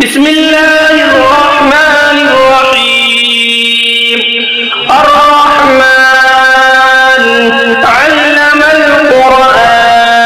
بسم الله الرحمن الرحيم الرحمن علم القرآن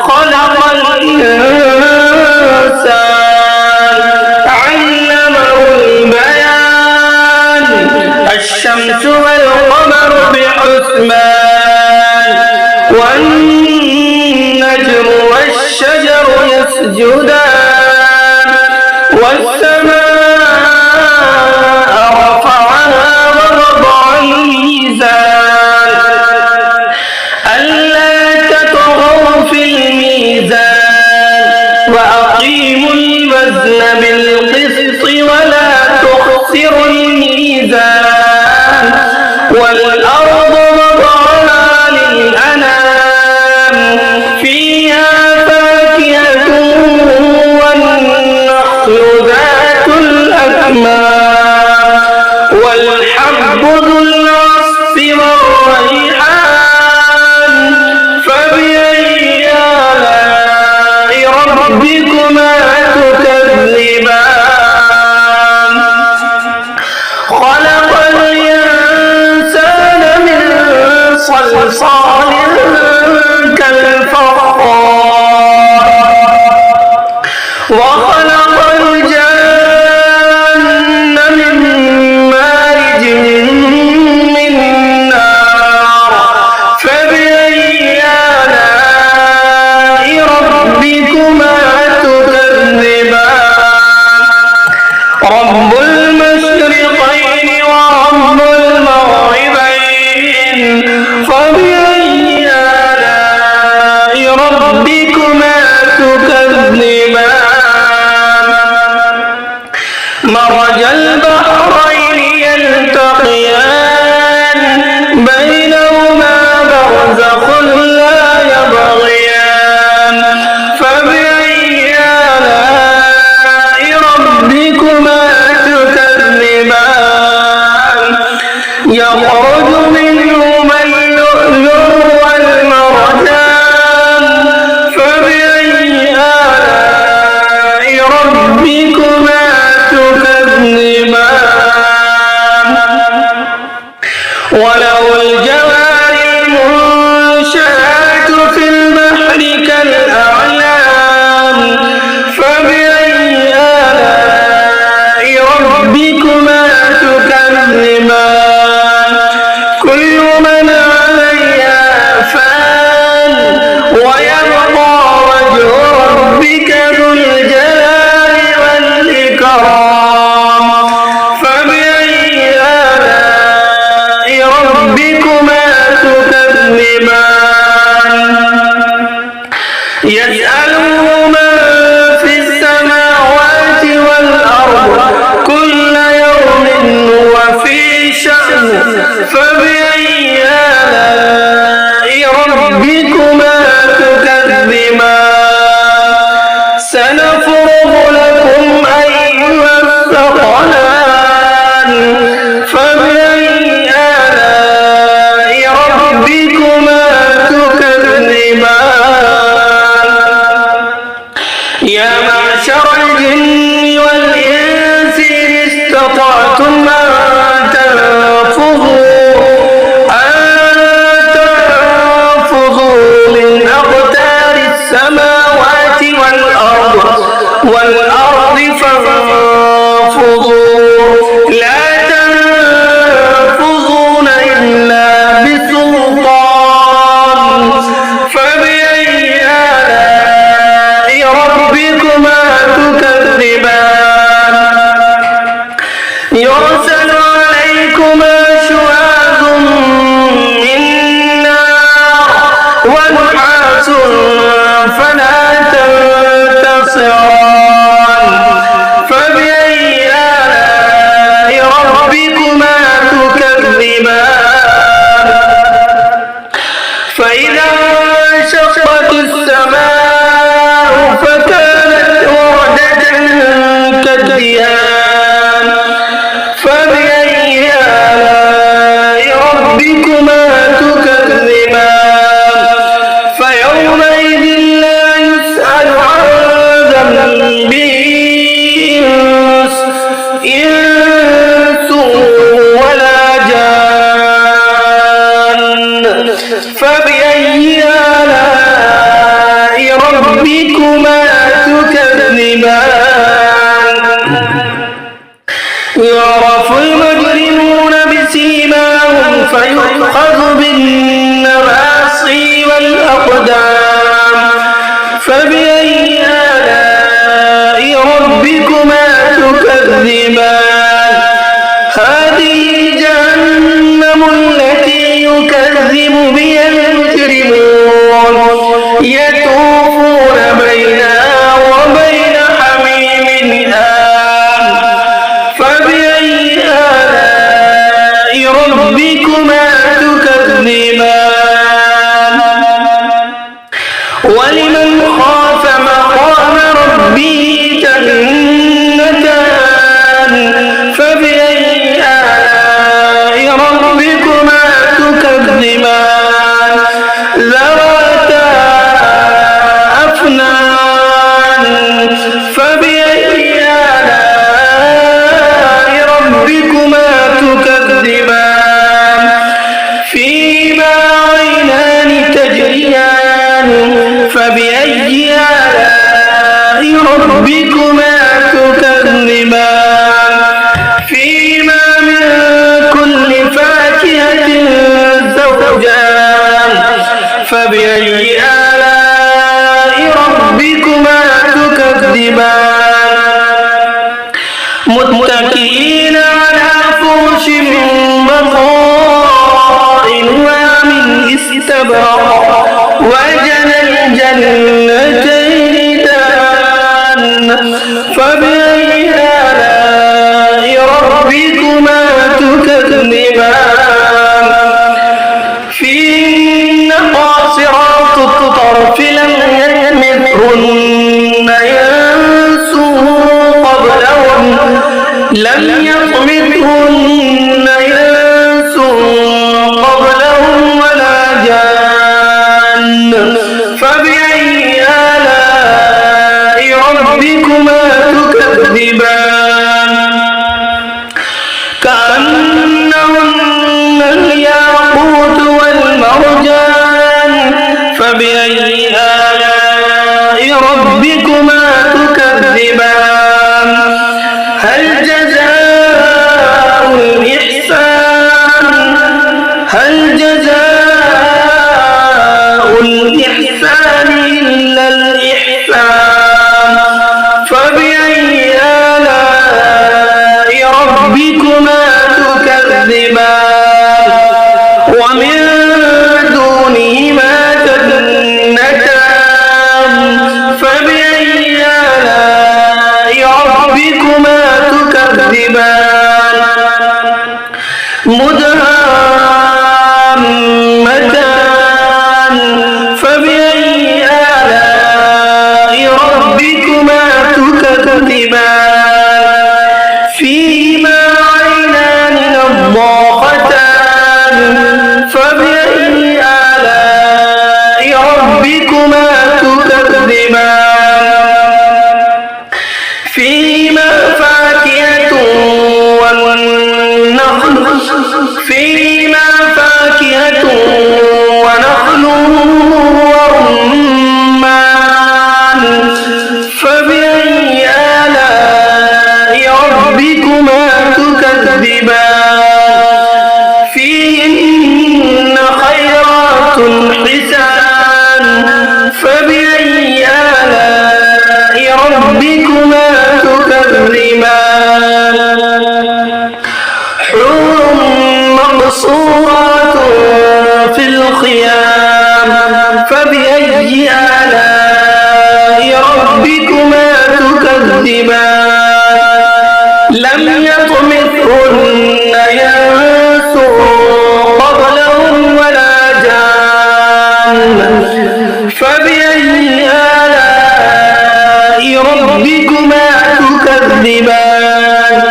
خلق الإنسان علمه البيان الشمس والقمر بحسبان والنجم والشجر يسجدان والسماء رفعها ووضع الميزان ألا تطغوا في الميزان وأقيموا الوزن بالقسط ولا تخسروا الميزان والأرض وضعها للأنام فيها فاكهة والنخل ذات الأكمام والحب ذو العصف والريحان فبأي آلاء ربكما تكذبان خلق الإنسان من صلصال كالفخار وخلق الجن من مارج من نار فبأي آلاء ربكما تكذبان رب المشرقين ورب المغربين فبأي آلاء ربكما تكذبان مرج البحرين يلتقيان بينهما برزخ لا يبغيان فبأي آلاء ربكما تكذبان يخرج منهما اللؤلؤ والمرجان فبأي آلاء ربكما تكذبان وله الجوار المنشآت في البحر كالأعلام فبأي آلاء ربكما تكذبان كل من عليها فان ويبقى وجه ربك ذو الجلال والإكرام فبأي آلاء ربكما تكذبان يسأله من في السماوات والأرض كل يوم هو في شأن فبأي آلاء ربكما تكذبان سنفرغ لكم أيها الثقلان فبأي آلاء ربكما تكذبان يا معشر الجن والإنس إن استطعتم أن تنفذوا من أقطار السماوات والأرض فانفذوا لا تنفذون إلا بسلطان فبأي آلاء ربكما تكذبان يرسل عليكما شواظ من نار ونحاس فلا تنتصران فبأي آلاء ربكما تكذبان فإذا انشقت السماء فكانت وردة كالدهان فبأي آلاء ربكما تكذبان فيومئذ لا يسأل عن ذنبه تكذبان هذه جهنم التي يكذب بها المجرمون يطوفون بينها وبين حميم آن فبأي آلاء ربكما تكذبان ولمن خاف مقام ربه جنتان فبأي آلاء ربكما تكذبان ذواتا أفنان فبأي آلاء ربكما تكذبان فيهما عينان تجريان فبأي آلاء ربكما تكذبان فيهما من كل فاكهة زوجان فبأي آلاء ربكما تكذبان متكئين على فرش بطائنها من استبرق وجنى الجنتين دان فبأي آلاء ربكما تكذبان فيهن قاصرات الطرف لم يطمثهن إنس قبلهم ولا جان فبأي آلاء ربكما تكذبان كأنهن الياقوت والمرجان فبأي آلاء ربكما تكذبان هل جزاء الإحسان إلا الإحسان فبأي آلاء ربكما تكذبان ومن دونهما جنتان فبأي آلاء ربكما تكذبان مدهامتان فبأي آلاء ربكما تكذبان فيهما عينان نضاختان فبأي آلاء ربكما تكذبان فيهما فاكهة ونخل ورمان فبأي آلاء ربكما تكذبان فيهن خيرات حسان فبأي آلاء ربكما تكذبان حور مقصورات في الخيام فبأي آلاء ربكما تكذبان لم يطمثهن إنس قبلهم ولا جان فبأي آلاء ربكما تكذبان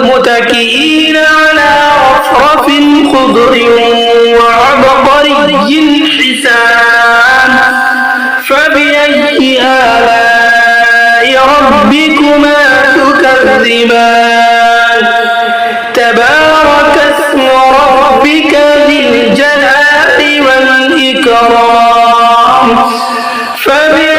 متكئين على رفرف خضر وعبقري حسان فبأي آلاء ربكما تكذبان تبارك اسم ربك ذي الجلال والإكرام فبأي